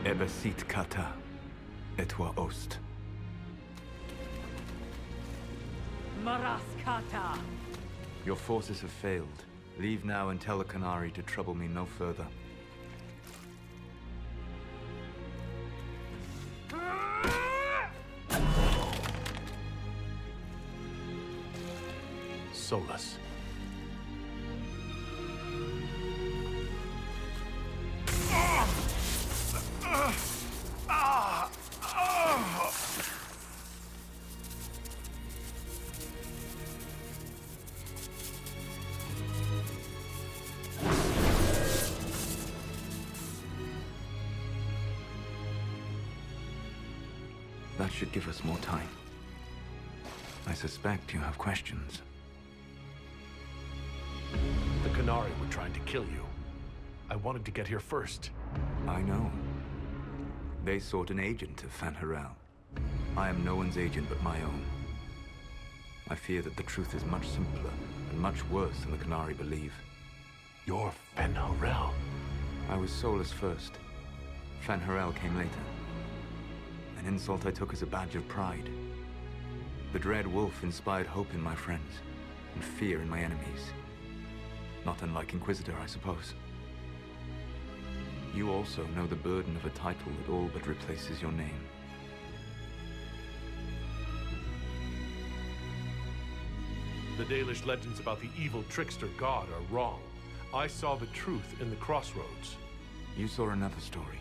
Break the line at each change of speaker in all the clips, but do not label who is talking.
Ebesit kata, etwa ost.
Maraskata!
Your forces have failed. Leave now and tell the Qunari to trouble me no further.
Solas.
That should give us more time. I suspect you have questions.
The Qunari were trying to kill you. I wanted to get here first.
I know. They sought an agent of Fan Harel. I am no one's agent but my own. I fear that the truth is much simpler and much worse than the Qunari believe.
You're Fan Harel.
I was Solas first. Fan Harel came later. An insult I took as a badge of pride. The Dread Wolf inspired hope in my friends, and fear in my enemies. Not unlike Inquisitor, I suppose. You also know the burden of a title that all but replaces your name.
The Dalish legends about the evil trickster god are wrong. I saw the truth in the crossroads.
You saw another story,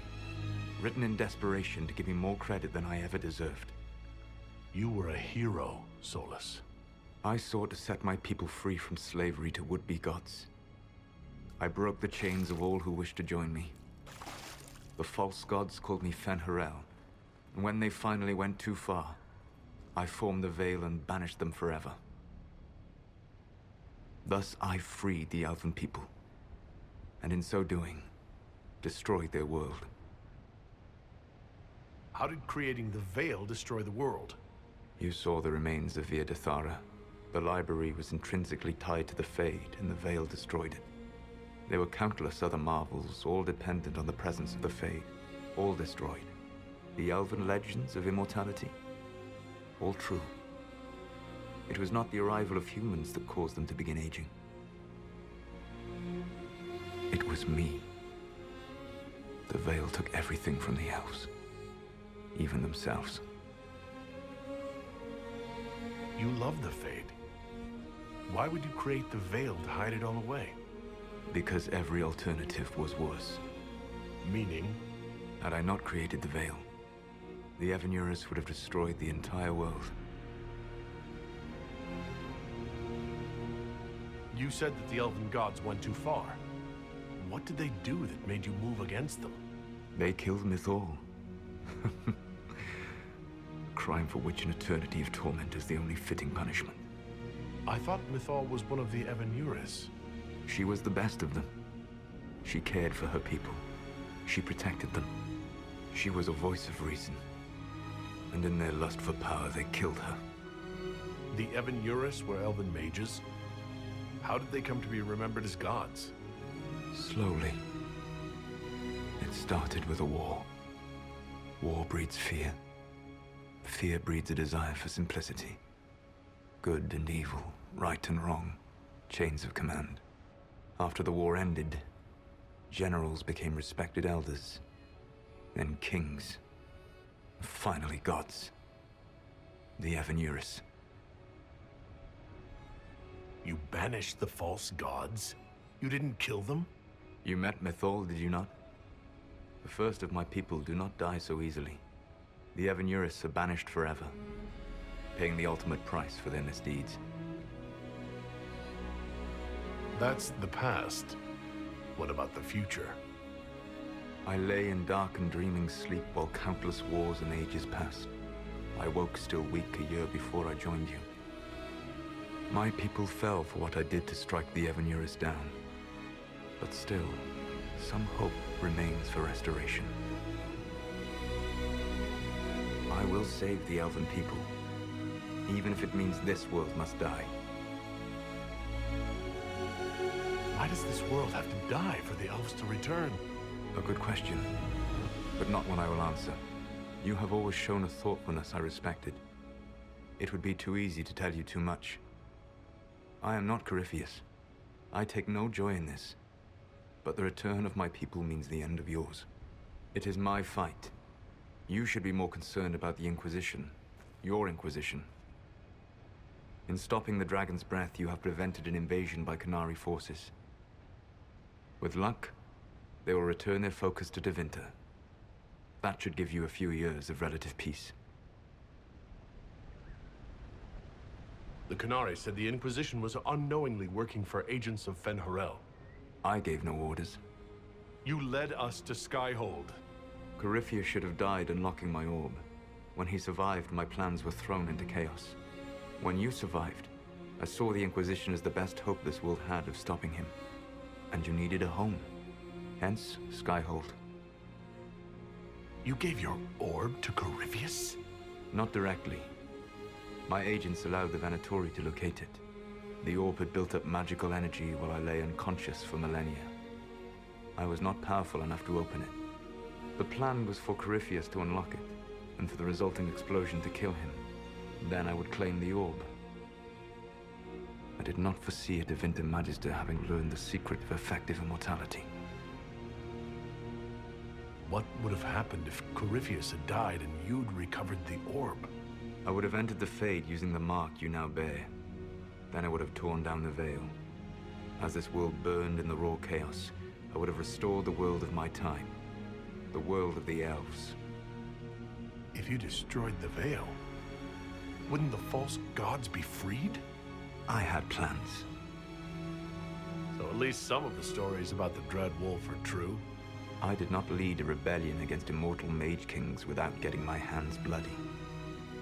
written in desperation to give me more credit than I ever deserved.
You were a hero, Solas.
I sought to set my people free from slavery to would-be gods. I broke the chains of all who wished to join me. The false gods called me Fan Harel, and when they finally went too far, I formed the Veil and banished them forever. Thus I freed the Elven people, and in so doing, destroyed their world.
How did creating the Veil destroy the world?
You saw the remains of Via de Thara. The library was intrinsically tied to the Fade, and the Veil destroyed it. There were countless other marvels, all dependent on the presence of the Fade, all destroyed. The Elven legends of immortality, all true. It was not the arrival of humans that caused them to begin aging. It was me. The Veil took everything from the elves, even themselves.
You love the Fade. Why would you create the Veil to hide it all away?
Because every alternative was worse.
Meaning?
Had I not created the Veil, the Evanurus would have destroyed the entire world.
You said that the Elven gods went too far. What did they do that made you move against them?
They killed Mythal. Crime for which an eternity of torment is the only fitting punishment.
I thought Mythal was one of the Evanurus.
She was the best of them. She cared for her people. She protected them. She was a voice of reason. And in their lust for power, they killed her.
The Evanurus were Elven mages? How did they come to be remembered as gods?
Slowly. It started with a war. War breeds fear. Fear breeds a desire for simplicity. Good and evil, right and wrong, chains of command. After the war ended, generals became respected elders, then kings, finally gods. The Evanurus.
You banished the false gods? You didn't kill them?
You met Mythal, did you not? The first of my people do not die so easily. The Evanurus are banished forever, paying the ultimate price for their misdeeds.
That's the past. What about the future?
I lay in dark and dreaming sleep while countless wars and ages passed. I woke still weak a year before I joined you. My people fell for what I did to strike the Evanurus down. But still, some hope remains for restoration. I will save the Elven people, even if it means this world must die.
Why does this world have to die for the elves to return?
A good question. but not one I will answer. You have always shown a thoughtfulness I respected. It would be too easy to tell you too much. I am not Corypheus. I take no joy in this. But the return of my people means the end of yours. It is my fight. You should be more concerned about the Inquisition. Your Inquisition. In stopping the Dragon's Breath, you have prevented an invasion by Qunari forces. With luck, they will return their focus to Tevinter. That should give you a few years of relative peace.
The Qunari said the Inquisition was unknowingly working for agents of Fen'Harel.
I gave no orders.
You led us to Skyhold.
Corypheus should have died unlocking my orb. When he survived, my plans were thrown into chaos. When you survived, I saw the Inquisition as the best hope this world had of stopping him. And you needed a home. Hence, Skyhold.
You gave your orb to Corypheus?
Not directly. My agents allowed the Venatori to locate it. The orb had built up magical energy while I lay unconscious for millennia. I was not powerful enough to open it. The plan was for Corypheus to unlock it, and for the resulting explosion to kill him. Then I would claim the orb. I did not foresee a Tevinter Magister having learned the secret of effective immortality.
What would have happened if Corypheus had died and you'd recovered the orb?
I would have entered the Fade using the mark you now bear. Then I would have torn down the veil. As this world burned in the raw chaos, I would have restored the world of my time. The world of the elves.
If you destroyed the veil, wouldn't the false gods be freed?
I had plans.
So at least some of the stories about the Dread Wolf are true.
I did not lead a rebellion against immortal mage kings without getting my hands bloody.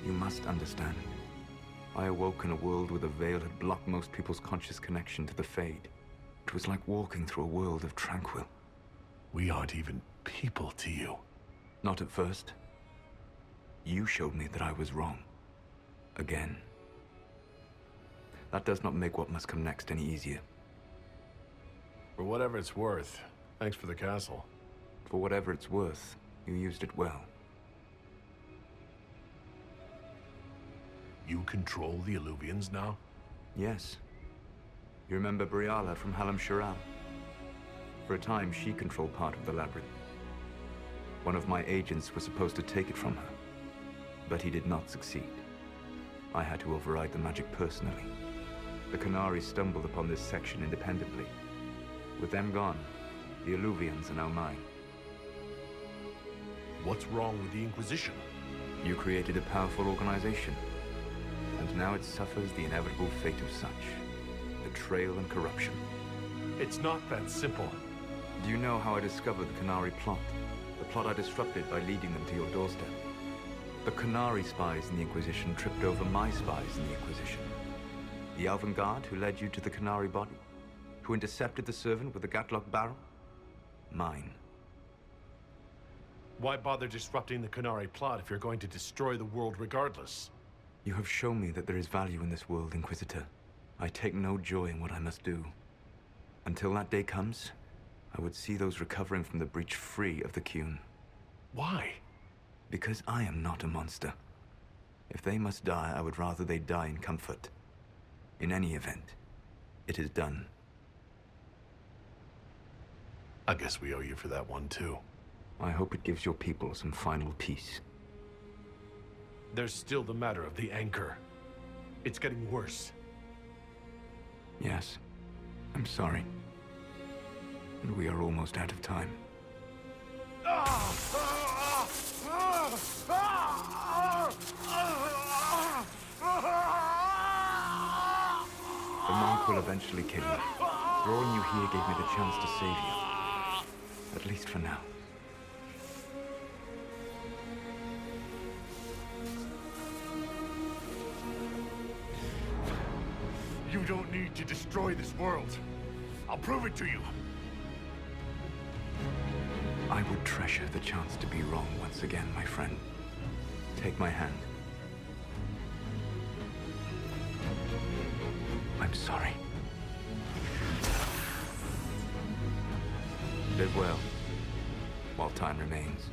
You must understand. I awoke in a world where the veil had blocked most people's conscious connection to the Fade. It was like walking through a world of tranquil.
We aren't even people to you.
Not at first. You showed me that I was wrong. Again. That does not make what must come next any easier.
For whatever it's worth, thanks for the castle.
For whatever it's worth, you used it well.
You control the Illuvians now?
Yes. You remember Briala from Halam Shiral? For a time, she controlled part of the labyrinth. One of my agents was supposed to take it from her, but he did not succeed. I had to override the magic personally. The Qunari stumbled upon this section independently. With them gone, the Illuvians are now mine.
What's wrong with the Inquisition?
You created a powerful organization, and now it suffers the inevitable fate of such. Betrayal and corruption.
It's not that simple.
Do you know how I discovered the Qunari plot? The plot I disrupted by leading them to your doorstep. The Qunari spies in the Inquisition tripped over my spies in the Inquisition. The Elven Guard who led you to the Qunari body? Who intercepted the servant with the Gatlock barrel? Mine.
Why bother disrupting the Qunari plot if you're going to destroy the world regardless?
You have shown me that there is value in this world, Inquisitor. I take no joy in what I must do. Until that day comes, I would see those recovering from the breach free of the Qun.
Why?
Because I am not a monster. If they must die, I would rather they die in comfort. In any event, it is done.
I guess we owe you for that one, too.
I hope it gives your people some final peace.
There's still the matter of the anchor. It's getting worse.
Yes, I'm sorry. And we are almost out of time. The monk will eventually kill you. Drawing you here gave me the chance to save you. At least for now.
You don't need to destroy this world. I'll prove it to you.
I would treasure the chance to be wrong once again, my friend. Take my hand. I'm sorry. Live well, while time remains.